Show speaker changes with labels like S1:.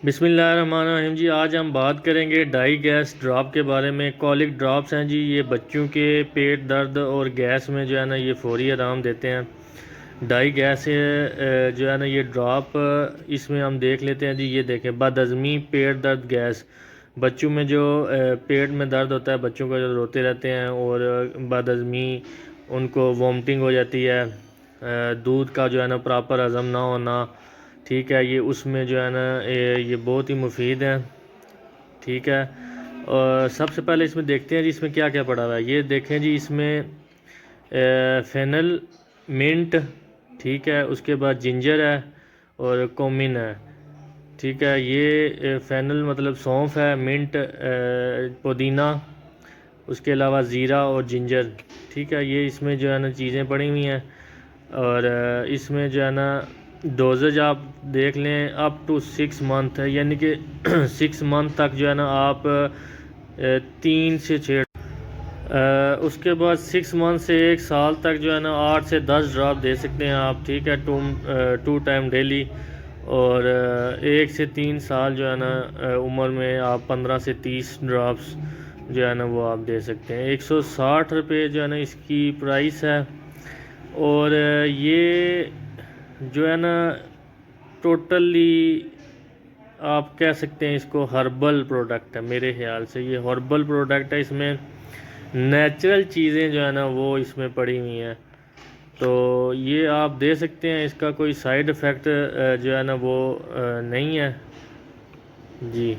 S1: बिस्मिल्लाहिर्रहमानिर्रहीम जी। आज हम बात करेंगे डाई गैस ड्रॉप के बारे में। कॉलिक ड्रॉप्स हैं जी, ये बच्चों के पेट दर्द और गैस में जो है ना ये फौरी आराम देते हैं। डाई गैस जो है ना ये ड्रॉप, इसमें हम देख लेते हैं जी। ये देखें, बदहज़मी पेट दर्द गैस। बच्चों में जो पेट में दर्द होता है, बच्चों को जो रोते रहते हैं और बदहज़मी, उनको वॉमिटिंग हो जाती है, दूध का जो है ना प्रॉपर हज़म ना होना, ठीक है, ये उसमें जो है ना ये बहुत ही मुफीद है। ठीक है, और सबसे पहले इसमें देखते हैं जी इसमें क्या क्या पड़ा हुआ है। ये देखें जी, इसमें फेनल, मिंट, ठीक है, उसके बाद जिंजर है और कोमिन है। ठीक है, ये फेनल मतलब सौंफ है, मिंट पुदीना, उसके अलावा ज़ीरा और जिंजर। ठीक है, ये इसमें जो है ना चीज़ें पड़ी हुई हैं। और इसमें जो है ना डोजेज आप देख लें, अप टू 6 मंथ है, यानी कि 6 मंथ तक जो है ना आप 3 से 6, उसके बाद 6 मंथ से 1 साल तक जो है ना 8 से 10 ड्रॉप दे सकते हैं आप। ठीक है, टू टाइम डेली। और 1 से 3 साल जो है ना उम्र में आप 15 से 30 ड्रॉप्स जो है ना वो आप दे सकते हैं। 160 रुपये जो है ना इसकी प्राइस है। और ये जो है ना टोटली आप कह सकते हैं इसको हर्बल प्रोडक्ट है। मेरे ख्याल से ये हर्बल प्रोडक्ट है, इसमें नेचुरल चीज़ें जो है ना वो इसमें पड़ी हुई हैं। तो ये आप दे सकते हैं, इसका कोई साइड इफ़ेक्ट जो है ना वो नहीं है जी।